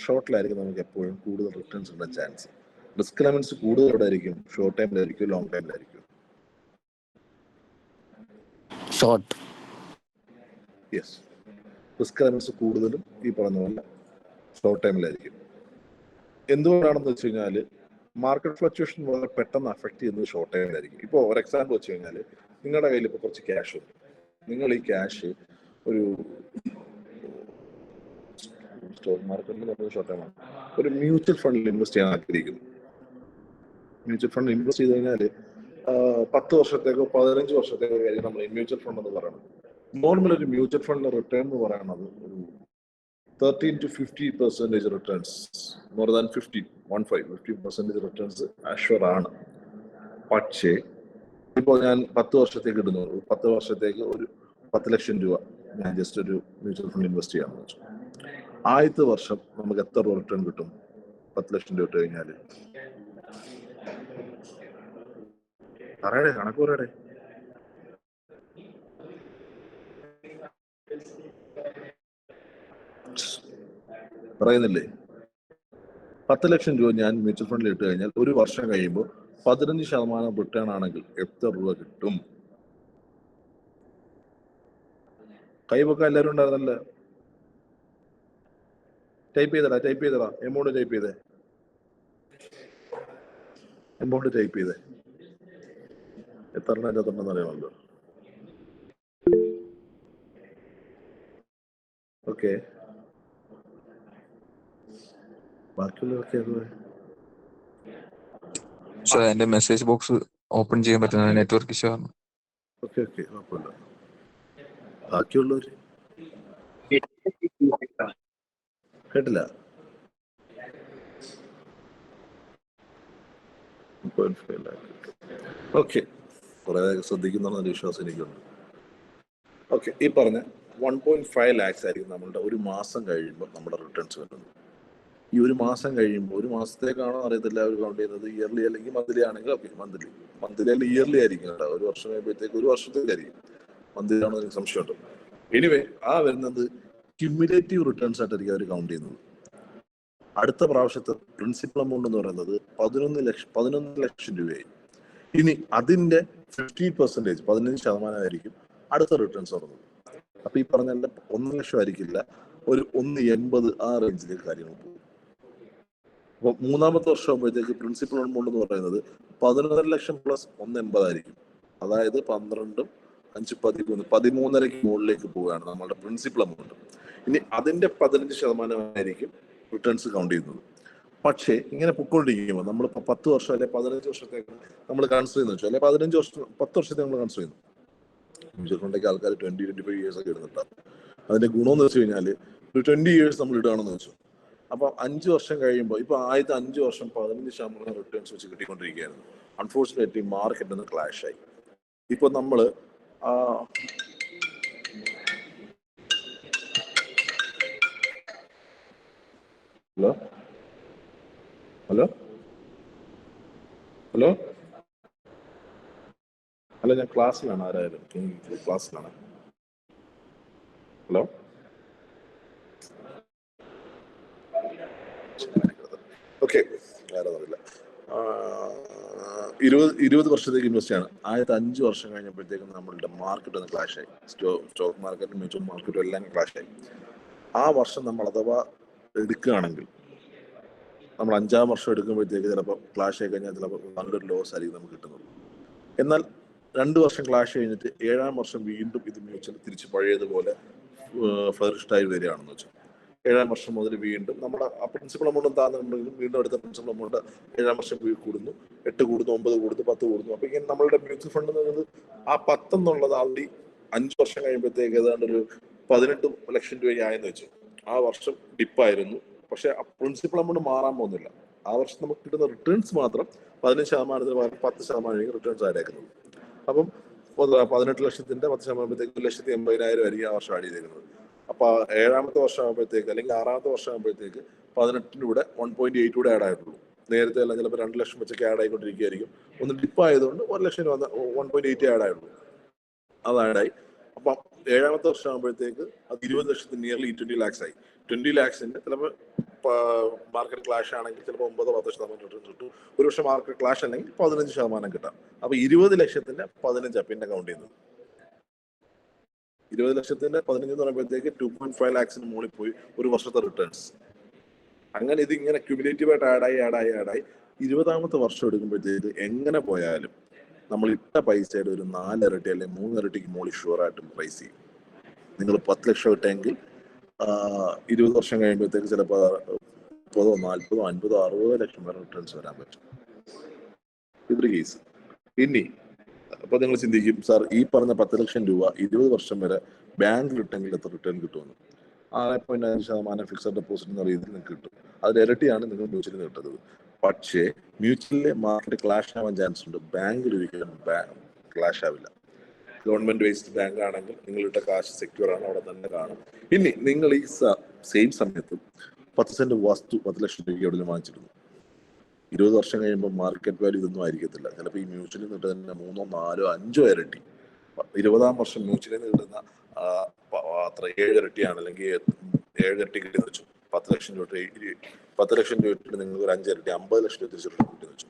ഷോർട്ടിലായിരിക്കും നമുക്ക് എപ്പോഴും കൂടുതൽ റിട്ടേൺസ് കിട്ടാൻ ചാൻസ്. റിസ്ക് എലമെന്റ്സ് കൂടുതൽ എവിടെ ആയിരിക്കും? ഷോർട്ട് ടൈമിലായിരിക്കും ലോങ് ടൈമിലായിരിക്കും? ഷോർട്ട്. യെസ്, റിസ്ക് എലമെന്റ്സ് കൂടുതലും ഈ പറഞ്ഞ പോലെ ഷോർട്ട് ടൈമിലായിരിക്കും. എന്തുകൊണ്ടാണെന്ന് വെച്ച് കഴിഞ്ഞാൽ മാർക്കറ്റ് ഫ്ലക്ച്വേഷൻ വളരെ പെട്ടെന്ന് അഫക്റ്റ് ചെയ്യുന്നത് ഷോർട്ട് ടൈമിലായിരിക്കും. ഇപ്പോൾ ഒരു എക്സാമ്പിൾ വെച്ച് കഴിഞ്ഞാൽ നിങ്ങളുടെ കയ്യിൽ ഇപ്പോൾ കുറച്ച് ക്യാഷ് ഉണ്ട്. നിങ്ങൾ ഈ ക്യാഷ് ഒരു സ്റ്റോക്ക് മാർക്കറ്റിൽ ഷോർട്ട് ടൈമാണ് ഒരു മ്യൂച്വൽ ഫണ്ടിൽ ഇൻവെസ്റ്റ് ചെയ്യാൻ ആഗ്രഹിക്കുന്നു. മ്യൂച്വൽ ഫണ്ട് ഇൻവെസ്റ്റ് ചെയ്ത് കഴിഞ്ഞാൽ 10 വർഷത്തേക്കോ 15 വർഷത്തേക്കോ കാര്യം നമ്മൾ മ്യൂച്വൽ ഫണ്ട് എന്ന് പറയുന്നത്. നോർമൽ ഒരു മ്യൂച്വൽ ഫണ്ടിന്റെ റിട്ടേൺ എന്ന് പറയുന്നത് ഒരു 13 to 50% returns, more than 50% returns assure ആണ്. പക്ഷേ ഇപ്പോൾ ഞാൻ 10 വർഷത്തേക്ക് ഇടുന്നു. 10 വർഷത്തേക്ക് ഒരു 10 ലക്ഷം രൂപ ഞാൻ ജസ്റ്റ് ഒരു മ്യൂച്വൽ ഫണ്ട് ഇൻവെസ്റ്റ് ചെയ്യാമെന്ന് വെച്ചു. ആദ്യത്തെ വർഷം നമുക്ക് എത്ര റിട്ടേൺ കിട്ടും? 10 ലക്ഷം രൂപ ഇട്ട് കഴിഞ്ഞാൽ പറയടേ, കണക്ക് പറയടേ. പറയുന്നില്ലേ? 10 ലക്ഷം രൂപ ഞാൻ മ്യൂച്വൽ ഫണ്ടിൽ ഇട്ട് കഴിഞ്ഞാൽ ഒരു വർഷം കഴിയുമ്പോൾ 15% റിട്ടേൺ ആണെങ്കിൽ എത്ര രൂപ കിട്ടും? കൈവക്കാൻ എല്ലാവരും ഉണ്ടായിരുന്നല്ലേ? ടൈപ്പ് ചെയ്തടാ എമൗണ്ട് ടൈപ്പ് ചെയ്തേ. എത്ര എണ്ണം അറിയാമല്ലോ. ഓക്കെ, ബാക്കിയുള്ളവർക്ക് എന്റെ മെസ്സേജ് ബോക്സ് ഓപ്പൺ ചെയ്യാൻ പറ്റുന്ന നെറ്റ്വർക്ക് ഇഷ്യൂ ആണ്. ഓക്കെ കുഴപ്പമില്ല. ബാക്കിയുള്ളവര് കേട്ടില്ല. ഓക്കെ, കുറെ ശ്രദ്ധിക്കുന്ന വിശ്വാസം എനിക്കുണ്ട്. ഓക്കെ, ഈ പറഞ്ഞ 1.5 lakhs ആയിരിക്കും നമ്മളുടെ ഒരു മാസം കഴിയുമ്പോൾ നമ്മുടെ റിട്ടേൺസ് വരുന്നത്. ഈ ഒരു മാസം കഴിയുമ്പോൾ, ഒരു മാസത്തേക്കാണോ അറിയത്തില്ല അവർ കൗണ്ട് ചെയ്യുന്നത്, ഇയർലി അല്ലെങ്കിൽ മന്ത്ലി ആണെങ്കിൽ ഓക്കെ, മന്ത്ലി അല്ലെങ്കിൽ ഇയർലി ആയിരിക്കും കേട്ടോ. ഒരു വർഷം കഴിയുമ്പോഴത്തേക്ക് ഒരു വർഷത്തേക്കായിരിക്കും, മന്ത്ലി ആണോ എനിക്ക് സംശയമുണ്ട്. എനിവേ, ആ വരുന്നത് ക്യുമുലേറ്റീവ് റിട്ടേൺസ് ആയിട്ടായിരിക്കും അവർ കൗണ്ട് ചെയ്യുന്നത്. അടുത്ത പ്രാവശ്യത്തെ പ്രിൻസിപ്പൽ എമൗണ്ട് എന്ന് പറയുന്നത് 11 ലക്ഷം രൂപയായി. ഇനി അതിന്റെ 50%, 15% ആയിരിക്കും അടുത്ത റിട്ടേൺസ് വരുന്നത്. അപ്പൊ ഈ പറഞ്ഞ 1 ലക്ഷം ആയിരിക്കില്ല, ഒരു 1.80 ആ റേഞ്ചിലേക്ക് കാര്യങ്ങൾ പോകും. അപ്പൊ മൂന്നാമത്തെ വർഷം ആകുമ്പോഴത്തേക്ക് പ്രിൻസിപ്പൽ എമൗണ്ട് എന്ന് പറയുന്നത് 11 ലക്ഷം പ്ലസ് 1.80 ആയിരിക്കും. അതായത് 12, 5, 13, 13.5 മുകളിലേക്ക് പോവുകയാണ് നമ്മളുടെ പ്രിൻസിപ്പൽ എമൗണ്ട്. ഇനി അതിന്റെ 15% ആയിരിക്കും റിട്ടേൺസ് കൗണ്ട് ചെയ്യുന്നത്. പക്ഷേ ഇങ്ങനെ പൊക്കോണ്ടിരിക്കുമ്പോൾ നമ്മളിപ്പോൾ 10 വർഷം അല്ലെങ്കിൽ 15 വർഷത്തേക്ക് നമ്മൾ കൺസിഡർ ചെയ്യുന്ന വെച്ചാൽ, അല്ലെങ്കിൽ 15 വർഷം 10 വർഷത്തേക്ക് നമ്മൾ കൺസിഡർ ചെയ്യുന്നു. മ്യൂച്വൽ ഫണ്ടൊക്കെ ആൾക്കാർ 20-25 years ഒക്കെ ഇടുന്നുണ്ടാവും. അതിന്റെ ഗുണമെന്ന് വെച്ച് കഴിഞ്ഞാൽ ഒരു 20 years നമ്മൾ ഇടുകയാണെന്ന് വെച്ചു. അപ്പൊ 5 വർഷം കഴിയുമ്പോൾ, ഇപ്പൊ ആദ്യത്തെ 5 വർഷം 15% റിട്ടേൺസ് വെച്ച് കിട്ടിക്കൊണ്ടിരിക്കുകയായിരുന്നു. അൺഫോർച്ചുനേറ്റ്ലി മാർക്കറ്റ് ഒന്ന് ക്ലാഷ് ആയി. ഇപ്പൊ നമ്മള് ഹലോ ഞാൻ ക്ലാസ്സിലാണ്. ആരായാലും ക്ലാസ്സിലാണ്. Hello, okay, ആരാന്നറിയില്ല. 20 വർഷത്തേക്ക് ഇൻവെസ്റ്റ് ആണ്. ആദ്യത്തെ 5 വർഷം കഴിഞ്ഞപ്പോഴത്തേക്കും നമ്മളുടെ മാർക്കറ്റ് ഒന്ന് ക്ലാഷ് ആയി. സ്റ്റോക്ക് മാർക്കറ്റും മ്യൂച്വൽ മാർക്കറ്റും എല്ലാം ക്ലാഷ് ആയി. ആ വർഷം നമ്മൾ അഥവാ എടുക്കുകയാണെങ്കിൽ, നമ്മൾ 5-ാം വർഷം എടുക്കുമ്പോഴത്തേക്ക് ചിലപ്പോൾ ക്ലാഷ് ആയി കഴിഞ്ഞാൽ ചിലപ്പോൾ നല്ലൊരു ലോസ് ആയിരിക്കും നമുക്ക് കിട്ടുന്നത്. എന്നാൽ 2 വർഷം ക്ലാഷ് കഴിഞ്ഞിട്ട് 7-ാം വർഷം വീണ്ടും ഇത് മ്യൂച്വൽ തിരിച്ച് പഴയതുപോലെ ഫ്ലറിഷ്ഡ് ആയി വരികയാണെന്ന് വെച്ചാൽ, 7-ാം വർഷം മുതൽ വീണ്ടും നമ്മുടെ ആ പ്രിൻസിപ്പൽ എമൗണ്ട് താന്നുണ്ടെങ്കിലും വീണ്ടും അടുത്ത പ്രിൻസിപ്പൽ എമൗണ്ട് 7-ാം വർഷം കൂടുന്നു, 8 കൂടുന്നു, 9 കൂടുന്നു, 10 കൂടുന്നു. അപ്പൊ ഇങ്ങനെ നമ്മളുടെ മ്യൂച്വൽ ഫണ്ട് എന്ന് പറയുന്നത് ആ 10 എന്നുള്ളത് ആൾറെഡി 5 വർഷം കഴിയുമ്പോഴത്തേക്ക് ഏതാണ്ട് ഒരു 18 ലക്ഷം രൂപയായെന്ന് വെച്ചു. ആ വർഷം ഡിപ്പായിരുന്നു. പക്ഷെ ആ പ്രിൻസിപ്പൽ എമൗണ്ട് മാറാൻ പോകുന്നില്ല. ആ വർഷം നമുക്ക് കിട്ടുന്ന റിട്ടേൺസ് മാത്രം 15%-ന് പകരം 10% റിട്ടേൺസ് ആയിരിക്കുന്നത്. അപ്പം 18 ലക്ഷത്തിന്റെ 10% 1,80,000 ആയിരിക്കും ആ വർഷം ആഡ് ചെയ്തേക്കുന്നത്. അപ്പൊ 7-ാമത്തെ വർഷം ആകുമ്പോഴത്തേക്ക് അല്ലെങ്കിൽ 6-ാമത്തെ വർഷം ആകുമ്പോഴത്തേക്ക് 18 കൂടെ 1.8 കൂടെ ആഡ് ആയിട്ടുള്ളൂ. നേരത്തെ എല്ലാം ചിലപ്പോൾ 2 ലക്ഷം വെച്ചൊക്കെ ആഡ് ആയിക്കൊണ്ടിരിക്കുകയായിരിക്കും. ഒന്ന് ഡിപ്പ് ആയതുകൊണ്ട് 1 ലക്ഷം രൂപ 1.8 ആഡ് ആയുള്ളൂ. അത് ആഡായി. അപ്പം 7ാമത്തെ വർഷം ആകുമ്പോഴത്തേക്ക് അത് 20 ലക്ഷത്തിന് നിയർലി 20 lakhs ആയി. 20 lakhsന്റെ ചിലപ്പോൾ മാർക്കറ്റ് ക്ലാഷ് ആണെങ്കിൽ ചിലപ്പോൾ 9-10% റിട്ടേൺ കിട്ടും. ഒരു പക്ഷേ മാർക്കറ്റ് ക്ലാഷ് അല്ലെങ്കിൽ 15% കിട്ടാം. അപ്പൊ 20 ലക്ഷത്തിന്റെ 15 പിന്നെ കൗണ്ട് ചെയ്യുന്നത്. 20 ലക്ഷത്തിന്റെ 15 എന്ന് പറയുമ്പോഴത്തേക്ക് 2.5 lakhsന് മുകളിൽ പോയി ഒരു വർഷത്തെ റിട്ടേൺസ്. അങ്ങനെ ഇത് ഇങ്ങനെ ക്യുമുലേറ്റീവായിട്ട് ആഡായി 20ാമത്തെ വർഷം എടുക്കുമ്പോഴത്തേക്ക് എങ്ങനെ പോയാലും നമ്മൾ ഇട്ട പൈസയുടെ ഒരു 4 ഇരട്ടി അല്ലെങ്കിൽ 3 ഇരട്ടിക്ക് മുകളിൽ ഷുവറായിട്ടും പ്രൈസ് ചെയ്യും. നിങ്ങൾ 10 ലക്ഷം ഇട്ടെങ്കിൽ 20 വർഷം കഴിയുമ്പോഴത്തേക്ക് ചിലപ്പോൾ 30, 40, 50, 60 ലക്ഷം വരെ റിട്ടേൺസ് വരാൻ പറ്റും. ഇതൊരു കേസ്. ഇനി അപ്പൊ നിങ്ങൾ ചിന്തിക്കും, സാർ ഈ പറഞ്ഞ 10 ലക്ഷം രൂപ 20 വർഷം വരെ ബാങ്കിൽ ഇട്ടെങ്കിൽ എത്ര റിട്ടേൺ കിട്ടുമെന്ന്. 6.5% ഫിക്സഡ് ഡെപ്പോസിറ്റ് എന്ന രീതിയിൽ നിങ്ങൾക്ക് കിട്ടും. അതിന്റെ ഇരട്ടിയാണ് നിങ്ങൾ മ്യൂച്വലിൽ കിട്ടുന്നത്. പക്ഷേ മ്യൂച്വലിലെ മാർക്കറ്റ് ക്ലാഷ് ആവാൻ ചാൻസ് ഉണ്ട്. ബാങ്കിൽ ഒരിക്കലും ക്ലാഷ് ആവില്ല. ഗവൺമെന്റ് ബേസ്ഡ് ബാങ്ക് ആണെങ്കിൽ നിങ്ങളിട്ട കാശ് സെക്യൂർ ആണ്, അവിടെ തന്നെ കാണും. ഇനി നിങ്ങൾ ഈ സെയിം സമയത്ത് 10 സെന്റ് വസ്തു 10 ലക്ഷം രൂപയ്ക്ക് എവിടെയും വാങ്ങിച്ചിരുന്നു. 20 വർഷം കഴിയുമ്പോൾ മാർക്കറ്റ് വാല്യൂ ഇതൊന്നും ആയിരിക്കത്തില്ല. ചിലപ്പോൾ ഈ മ്യൂച്വലിൽ നിന്ന് തന്നെ 3, 4, 5 ഇരട്ടി. 20ാം വർഷം മ്യൂച്വലിൽ നിന്ന് കിട്ടുന്ന അത്ര 7 ഇരട്ടിയാണ്, അല്ലെങ്കിൽ 7 ഇരട്ടി കിട്ടി വെച്ചു. 10 ലക്ഷം രൂപ ഇട്ടിട്ട് നിങ്ങൾക്ക് ഒരു 5 ഇരട്ടി 50 ലക്ഷം രൂപ തിരിച്ചു കിട്ടി വെച്ചു.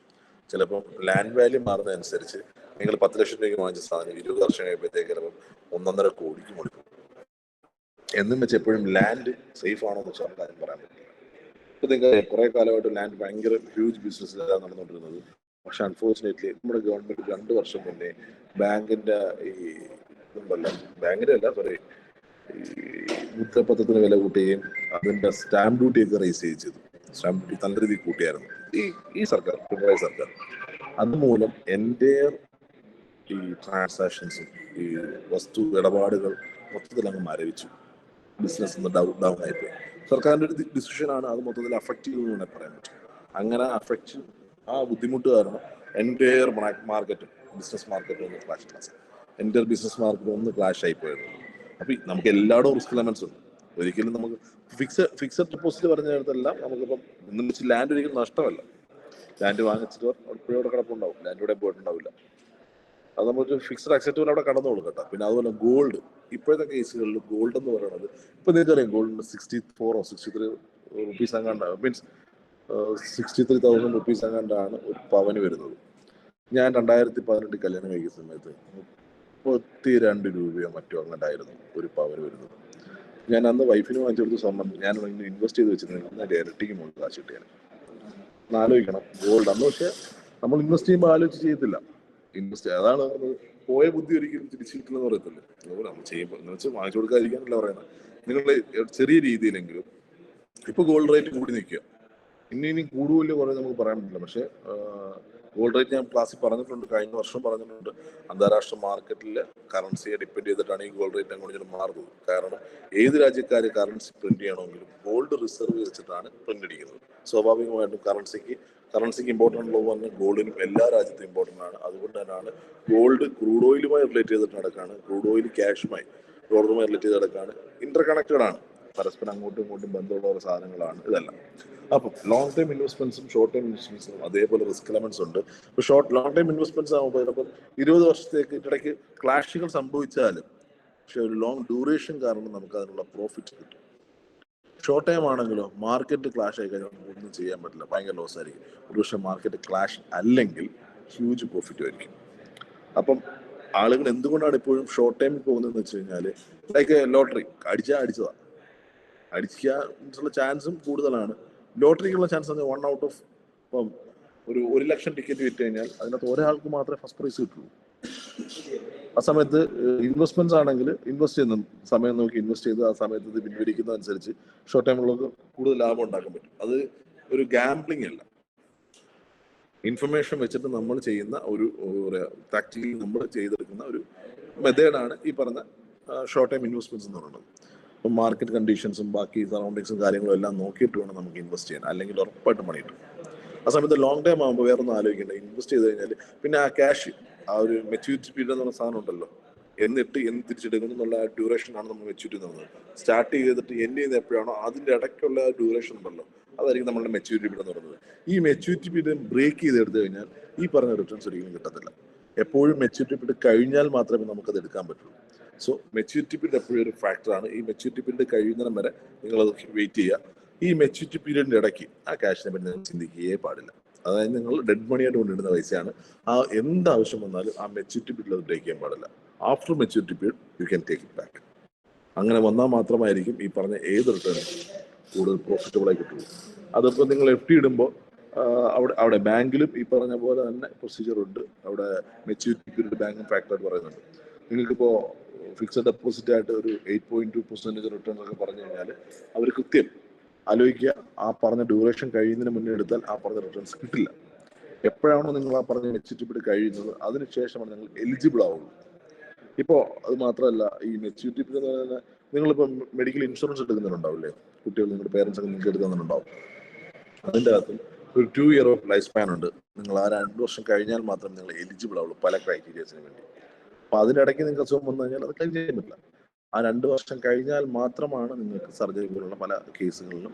ചിലപ്പോൾ ലാൻഡ് വാല്യൂ മാറുന്നതനുസരിച്ച് നിങ്ങൾ 10 ലക്ഷം രൂപയ്ക്ക് വാങ്ങിച്ച സാധനം 20 വർഷം കഴിയുമ്പോഴത്തേക്ക് ചിലപ്പോൾ 1.5 കോടിക്ക് മുകളിൽ പോകും. എന്നും വെച്ച് എപ്പോഴും ലാൻഡ് സേഫ് ആണോ എന്ന് വെച്ചാൽ കാര്യം പറയാൻ പറ്റില്ല. ഇപ്പൊ നിങ്ങൾ കുറെ കാലമായിട്ട് ലാൻഡ് ഭയങ്കര ഹ്യൂജ് ബിസിനസ്സിലാണ് നടന്നുകൊണ്ടിരുന്നത്. പക്ഷെ അൺഫോർച്ചുനേറ്റ്ലി നമ്മുടെ ഗവൺമെന്റ് 2 വർഷം മുന്നേ ബാങ്കിന്റെ ഈ ബാങ്കിന്റെ അല്ല സോറി ഈ മുദ്രപത്രത്തിന് വില കൂട്ടുകയും അതിന്റെ സ്റ്റാമ്പ് ഡ്യൂട്ടി ഒക്കെ റേസ് ചെയ്തു. സ്റ്റാമ്പ് ഡ്യൂട്ടി നല്ല രീതിയിൽ കൂട്ടിയായിരുന്നു ഈ സർക്കാർ, പിണറായി സർക്കാർ. അതുമൂലം എൻ്റെ ഈ ട്രാൻസാക്ഷൻസും ഈ വസ്തു ഇടപാടുകൾ മൊത്തത്തിൽ അങ്ങ് മരവിച്ചു. ബിസിനസ് ഡൗൺ ആയിപ്പോയി. സർക്കാരിന്റെ ഒരു ഡിസിഷനാണ്, അത് മൊത്തത്തിൽ അഫക്റ്റ് ചെയ്യുമെന്ന് തന്നെ പറയാൻ പറ്റും. അങ്ങനെ ആ ബുദ്ധിമുട്ട് കാരണം എൻറ്റയർ മാർക്കറ്റും ബിസിനസ് മാർക്കറ്റും ഒന്ന് ബിസിനസ് മാർക്കറ്റും ഒന്ന് ക്ലാഷ് ആയിപ്പോയത്. അപ്പൊ നമുക്ക് എല്ലായിടവും റിസ്ക് എലമെന്റ്സ് ഉണ്ട്. ഒരിക്കലും നമുക്ക് ഫിക്സഡ് ഡെപ്പോസിറ്റ് പറഞ്ഞ നേരത്തെല്ലാം നമുക്കിപ്പം ഒന്നും വെച്ച് ലാൻഡ് ഒരിക്കലും നഷ്ടമല്ല. ലാൻഡ് വാങ്ങിച്ചിട്ട് അവിടെ കിടപ്പുണ്ടാവും, ലാൻഡ് ഇവിടെ പോയിട്ടുണ്ടാവില്ല. അത് നമുക്ക് ഫിക്സഡ് അക്സെപ്റ്റബിൾ അവിടെ കടന്നോളും കേട്ടോ. പിന്നെ അതുപോലെ ഗോൾഡ്, ഇപ്പോഴത്തെ കേസുകളിൽ ഗോൾഡ് എന്ന് പറയുന്നത് ഇപ്പൊ നിങ്ങൾക്കറിയാം ഗോൾഡിന് 64 or 63 റുപ്പീസ് അങ്ങാണ്ട്, മീൻസ് 63,000 റുപ്പീസ് അങ്ങാണ്ടാണ് ഒരു പവന് വരുന്നത്. ഞാൻ 2018 കല്യാണം കഴിക്കുന്ന സമയത്ത് 32 രൂപയോ മറ്റോ അങ്ങോട്ടായിരുന്നു ഒരു പവന് വരുന്നത്. ഞാൻ അന്ന് വൈഫിന് വാങ്ങിച്ചു കൊടുത്ത സ്വർണ്ണം ഞാൻ ഇൻവെസ്റ്റ് ചെയ്ത് വെച്ചിരുന്നെങ്കിൽ ഇരട്ടിക്ക് മുകളിൽ കാശ് കിട്ടിയാണ്. ആലോചിക്കണം ഗോൾഡ് അന്ന്. പക്ഷെ നമ്മൾ ഇൻവെസ്റ്റ് ചെയ്യുമ്പോൾ ആലോചിച്ച് ചെയ്യത്തില്ല. അതാണ് പോയ ബുദ്ധി ഒരിക്കലും തിരിച്ചു കിട്ടില്ലെന്ന് പറയത്തില്ല. അതുപോലെ നമ്മൾ ചെയ്യുമ്പോൾ എന്ന് വെച്ചാൽ വാങ്ങിച്ചു കൊടുക്കാതിരിക്കാനല്ല പറയുന്നത്. നിങ്ങളുടെ ചെറിയ രീതിയിലെങ്കിലും ഇപ്പൊ ഗോൾഡ് റേറ്റ് കൂടി നിൽക്കുക. ഇനി കൂടുതൽ കുറേ നമുക്ക് പറയാൻ പറ്റില്ല. പക്ഷെ ഗോൾഡ് റേറ്റ് ഞാൻ ക്ലാസ്സിൽ പറഞ്ഞിട്ടുണ്ട്, കഴിഞ്ഞ വർഷം പറഞ്ഞിട്ടുണ്ട്. അന്താരാഷ്ട്ര മാർക്കറ്റിലെ കറൻസിയെ ഡിപ്പെൻഡ് ചെയ്തിട്ടാണ് ഈ ഗോൾഡ് റേറ്റ് അങ്ങോട്ട് മാറുന്നത്. കാരണം ഏത് രാജ്യക്കാർ കറൻസി പ്രിന്റ് ചെയ്യണമെങ്കിലും ഗോൾഡ് റിസർവ് വെച്ചിട്ടാണ് പ്രിന്റ് അടിക്കുന്നത്. സ്വാഭാവികമായിട്ടും കറൻസിക്ക് ഇമ്പോർട്ടൻ്റ് ഉള്ളത് പറഞ്ഞാൽ ഗോൾഡിനും എല്ലാ രാജ്യത്തും ഇമ്പോർട്ടൻ്റ് ആണ്. അതുകൊണ്ട് തന്നെയാണ് ഗോൾഡ് ക്രൂഡ് ഓയിലുമായി റിലേറ്റ് ചെയ്തിട്ട് നടക്കാണ്, ക്രൂഡ് ഓയിൽ ക്യാഷുമായി ഡോളറുമായി റിലേറ്റ് ചെയ്ത് നടക്കാണ്. ഇന്റർ കണക്റ്റഡ് ആണ്, പരസ്പരം അങ്ങോട്ടും ഇങ്ങോട്ടും ബന്ധമുള്ള സാധനങ്ങളാണ് ഇതെല്ലാം. അപ്പം ലോങ് ടൈം ഇൻവെസ്റ്റ്മെന്റ്സും ഷോർട്ട് ടൈം ഇൻവെസ്റ്റ്മെന്റ്സും അതേപോലെ റിസ്ക് എലമെന്റ്സ് ഉണ്ട്. ഇപ്പോൾ ലോങ് ടൈം ഇൻവെസ്റ്റ്മെന്റ്സ് ആകുമ്പോൾ ചിലപ്പോൾ 20 വർഷത്തേക്ക് ഇടയ്ക്ക് ക്ലാഷുകൾ സംഭവിച്ചാലും പക്ഷെ ഒരു ലോങ് ഡ്യൂറേഷൻ കാരണം നമുക്ക് അതിനുള്ള പ്രോഫിറ്റ് കിട്ടും. ഷോർട്ട് ടൈം ആണെങ്കിലോ മാർക്കറ്റ് ക്ലാഷ് ആയി കഴിഞ്ഞാൽ നമുക്ക് ഒന്നും ചെയ്യാൻ പറ്റില്ല, ഭയങ്കര ലോസ് ആയിരിക്കും. ഒരു പക്ഷേ മാർക്കറ്റ് ക്ലാഷ് അല്ലെങ്കിൽ ഹ്യൂജ് പ്രോഫിറ്റ് ആയിരിക്കും. അപ്പം ആളുകൾ എന്തുകൊണ്ടാണ് ഇപ്പോഴും ഷോർട്ട് ടൈമിൽ പോകുന്നതെന്ന് വെച്ച് കഴിഞ്ഞാൽ ലൈക്ക് ലോട്ടറി അടിച്ചതാണ്, അടിക്കാനുള്ള ചാൻസും കൂടുതലാണ്. ലോട്ടറിക്കുള്ള ചാൻസ് 1 out of ഇപ്പം ഒരു 1 ലക്ഷം ടിക്കറ്റ് വിറ്റ് കഴിഞ്ഞാൽ അതിനകത്ത് ഒരാൾക്ക് മാത്രമേ ഫസ്റ്റ് പ്രൈസ് കിട്ടുള്ളൂ. ആ സമയത്ത് ഇൻവെസ്റ്റ്മെന്റ്സ് ആണെങ്കിൽ ഇൻവെസ്റ്റ് ചെയ്യുന്ന സമയം നോക്കി ഇൻവെസ്റ്റ് ചെയ്ത് ആ സമയത്ത് ഇത് പിൻവലിക്കുന്നതനുസരിച്ച് ഷോർട്ട് ടൈമുള്ളവർക്ക് കൂടുതൽ ലാഭം ഉണ്ടാക്കാൻ പറ്റും. അത് ഒരു ഗാംബ്ലിംഗ് അല്ല, ഇൻഫർമേഷൻ വെച്ചിട്ട് നമ്മൾ ചെയ്യുന്ന ഒരു പ്രാക്ടിക്കലി നമ്മൾ ചെയ്തെടുക്കുന്ന ഒരു മെത്തേഡാണ് ഈ പറഞ്ഞ ഷോർട്ട് ടൈം ഇൻവെസ്റ്റ്മെന്റ്സ് എന്ന് പറയുന്നത്. അപ്പം മാർക്കറ്റ് കണ്ടീഷൻസും ബാക്കി സറൗണ്ടിങ്സും കാര്യങ്ങളും എല്ലാം നോക്കിയിട്ട് വേണം നമുക്ക് ഇൻവെസ്റ്റ് ചെയ്യാൻ, അല്ലെങ്കിൽ ഉറപ്പായിട്ട് മണി കിട്ടും. ആ സമയത്ത് ലോങ് ടൈം ആകുമ്പോൾ വേറെ ഒന്നും ആലോചിക്കേണ്ട. ഇൻവെസ്റ്റ് ചെയ്ത് കഴിഞ്ഞാൽ പിന്നെ ആ ക്യാഷ്, ആ ഒരു മെച്യൂരിറ്റി പീരീഡ് എന്ന് പറഞ്ഞ സാധനം ഉണ്ടല്ലോ, എന്ന് തിരിച്ചെടുക്കുന്നു എന്നുള്ള ആ ഡ്യൂറേഷനാണ് നമ്മൾ മെച്യൂരിറ്റി എന്ന് പറയുന്നത്. സ്റ്റാർട്ട് ചെയ്തിട്ട് എൻഡ് ചെയ്യുന്നത് എപ്പോഴാണോ അതിൻ്റെ ഇടയ്ക്കുള്ള ഡ്യൂറേഷൻ ഉണ്ടല്ലോ, അതായിരിക്കും നമ്മളുടെ മെച്യൂരിറ്റി പീരീഡ് എന്ന് പറയുന്നത്. ഈ മെച്യൂരിറ്റി പീരീഡ് ബ്രേക്ക് ചെയ്തെടുത്തു കഴിഞ്ഞാൽ ഈ പറഞ്ഞ റിട്ടേൺസ് ഒരിക്കലും കിട്ടത്തില്ല. എപ്പോഴും മെച്യൂരിറ്റി പീരീഡ് കഴിഞ്ഞാൽ മാത്രമേ നമുക്കത് എടുക്കാൻ പറ്റുള്ളൂ. സോ മെച്യൂരിറ്റി പീരീഡ് എപ്പോഴും ഒരു ഫാക്ടറാണ്. ഈ മെച്യൂരിറ്റി പീരീഡ് കഴിയുന്നതിനും വരെ നിങ്ങളത് വെയിറ്റ് ചെയ്യുക. ഈ മെച്യൂരിറ്റി പീരീഡിന്റെ ഇടയ്ക്ക് ആ ക്യാഷിനെ പറ്റി നിങ്ങൾ ചിന്തിക്കുകയേ പാടില്ല. അതായത് നിങ്ങൾ ഡെഡ് മണിയായിട്ട് കൊണ്ടിടുന്ന പൈസയാണ്. ആ എന്താവശ്യം വന്നാലും ആ മെച്യൂരിറ്റി പീരീഡിൽ അത് ബ്രേക്ക് ചെയ്യാൻ പാടില്ല. After maturity period you can take it back. അങ്ങനെ വന്നാൽ മാത്രമായിരിക്കും ഈ പറഞ്ഞ ഏത് റിട്ടേണും കൂടുതൽ പ്രോഫിറ്റബിൾ ആയി കിട്ടുള്ളൂ. അതിപ്പോൾ നിങ്ങൾ FD ഇടുമ്പോൾ അവിടെ ബാങ്കിലും ഈ പറഞ്ഞ പോലെ തന്നെ പ്രൊസീജിയർ ഉണ്ട്. അവിടെ മെച്യൂരിറ്റി പീരീഡ് ബാങ്കും ഫാക്ടറായിട്ട് പറയുന്നുണ്ട്. നിങ്ങൾക്കിപ്പോൾ ഫിക്സഡ് ഡെപ്പോസിറ്റ് ആയിട്ട് ഒരു 8.2% റിട്ടേൺ ഒക്കെ പറഞ്ഞു കഴിഞ്ഞാൽ അവർ കൃത്യം ആലോചിക്കുക, ആ പറഞ്ഞ ഡ്യൂറേഷൻ കഴിയുന്നതിന് മുന്നേ എടുത്താൽ ആ പറഞ്ഞ റിട്ടേൺസ് കിട്ടില്ല. എപ്പോഴാണോ നിങ്ങൾ ആ പറഞ്ഞ മെച്യൂരിറ്റി പീരീഡ് കഴിയുന്നത് അതിനുശേഷമാണ് നിങ്ങൾ എലിജിബിൾ ആവുള്ളൂ. ഇപ്പോൾ അത് മാത്രമല്ല, ഈ മെച്യൂരിറ്റി പീരീഡ് എന്ന് പറയുന്നത് നിങ്ങളിപ്പോൾ മെഡിക്കൽ ഇൻഷുറൻസ് എടുക്കുന്നുണ്ടാവില്ലേ, കുട്ടികൾ നിങ്ങളുടെ പേരൻസ് ഒക്കെ നിങ്ങൾക്ക് എടുക്കുന്നുണ്ടാവും. അതിൻ്റെ അകത്ത് ഒരു 2 year ഓഫ് ലൈഫ് സ്പാൻ ഉണ്ട്. നിങ്ങൾ ആ 2 വർഷം കഴിഞ്ഞാൽ മാത്രമേ നിങ്ങൾ എലിജിബിൾ ആവുള്ളൂ പല ക്രൈറ്റീരിയസിന് വേണ്ടി. അപ്പോൾ അതിനിടയ്ക്ക് നിങ്ങൾക്ക് അസുഖം വന്നു കഴിഞ്ഞാൽ അത് ക്ലെയിം ചെയ്യാൻ പറ്റില്ല. ആ 2 വർഷം കഴിഞ്ഞാൽ മാത്രമാണ് നിങ്ങൾക്ക് സർജറി പോലുള്ള പല കേസുകളിലും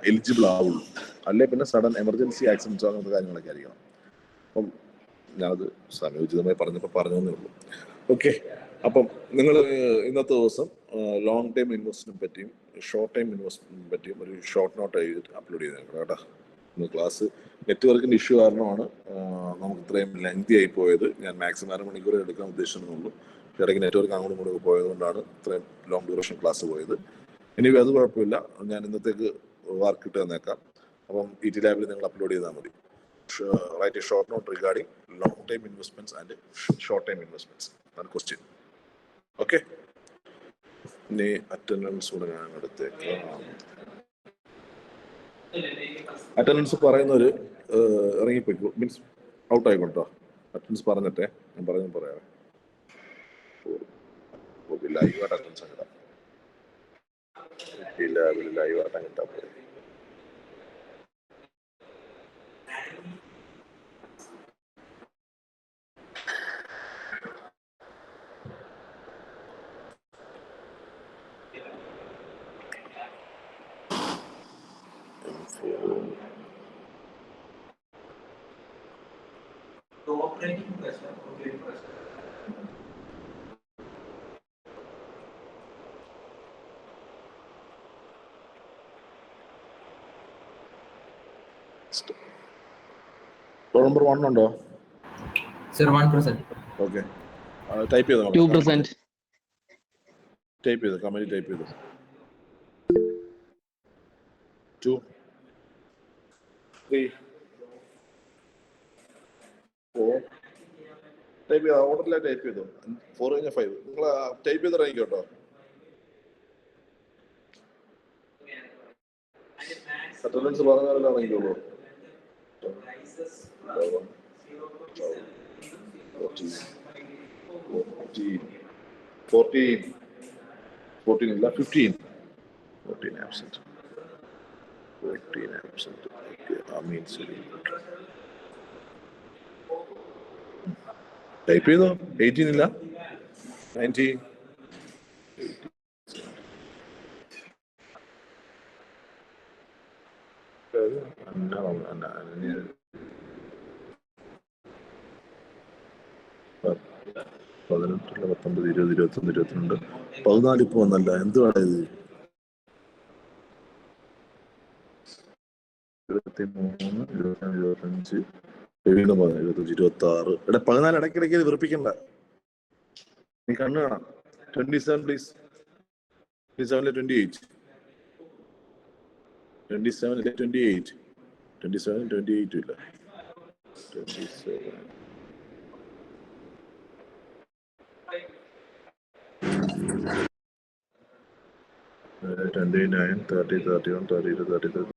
എലിജിബിൾ ആവുള്ളൂ. അല്ലെ പിന്നെ സഡൻ എമർജൻസി ആക്സിഡൻസോ അങ്ങനത്തെ കാര്യങ്ങളൊക്കെ ആയിരിക്കണം. അപ്പം ഞാനത് സമയോചിതമായി പറഞ്ഞതേ ഉള്ളൂ. ഓക്കെ, അപ്പം നിങ്ങൾ ഇന്നത്തെ ദിവസം ലോങ് ടൈം ഇൻവെസ്റ്റ്മെന്റ് പറ്റിയും ഷോർട്ട് ടൈം ഇൻവെസ്റ്റ്മെന്റ് പറ്റിയും ഒരു ഷോർട്ട് നോട്ട് എഴുതി അപ്ലോഡ് ചെയ്തേക്കണം കേട്ടോ. ഇന്ന് ക്ലാസ് നെറ്റ്വർക്കിന്റെ ഇഷ്യൂ കാരണമാണ് നമുക്ക് ഇത്രയും ലെങ്തി ആയി പോയത്. ഞാൻ മാക്സിമം 1/2 മണിക്കൂർ എടുക്കാൻ ഉദ്ദേശിക്കുന്നുള്ളൂ. ഇടയ്ക്ക് നെറ്റ്വർക്ക് അങ്ങോട്ടും ഇങ്ങോട്ടും പോയതുകൊണ്ടാണ് ഇത്രയും ലോങ് ഡ്യൂറേഷൻ ക്ലാസ് പോയത്. ഇനി അത് കുഴപ്പമില്ല, ഞാൻ ഇന്നത്തേക്ക് വർക്ക് ഇട്ട് തന്നേക്കാം. അപ്പം ET ലാബിൽ നിങ്ങൾ അപ്ലോഡ് ചെയ്താൽ മതി. Write a short note regarding long-term investments and short-term investments. One question. Okay. ഇനി അറ്റൻഡൻസ് കൂടെ ഞാൻ എടുത്തേക്കാം. അറ്റൻഡൻസ് പറയുന്നവര് ഇറങ്ങിപ്പോയിക്കോ, മീൻസ് ഔട്ട് ആയിക്കോട്ടോ. അറ്റൻഡൻസ് പറഞ്ഞിട്ടേ ഞാൻ പറയാം. ലൈവായിട്ട് അറ്റൻഡൻസ് കിട്ടാം. ലൈവായിട്ട് കിട്ടാൻ പോയി. നമ്പർ 1 ഉണ്ടോ? Sir, 1%. ഓക്കെ, ടൈപ്പ് ചെയ്തോ. 2%. ടൈപ്പ് ചെയ്തോ, കമന്റ് ടൈപ്പ് ചെയ്തോ. 2, 3, 4 ടൈപ്പ് ചെയ്തോ. ഓർഡറിലായി ടൈപ്പ് ചെയ്തോ. 4 കഴിഞ്ഞ 5 നിങ്ങൾ ടൈപ്പ് ചെയ്ത് ഇറങ്ങിക്കോട്ടോ. അറ്റൻഡൻസ് പറഞ്ഞാലും ഇറങ്ങിക്കോളൂ. 14 ഇല്ല, 15 absent. 14 absent. Okay, ടൈപ്പ് ചെയ്തോ. 18 ഇല്ല, 19. പതിനെട്ടില്ല, 19, 20, 21, 22, 14 ഇപ്പൊ വന്നല്ല. എന്തുവാണ് ഇത്? 23, 24, 25, 25, 26. എടാ 14 ഇടയ്ക്കിടയ്ക്ക് വെറുപ്പിക്കണ്ട. നീ കണ്ണു കാണാം. 27 പ്ലീസ്. 27 28. 27 28. 27 28 ഇല്ല. 27 29, 30, 31, 32, 33.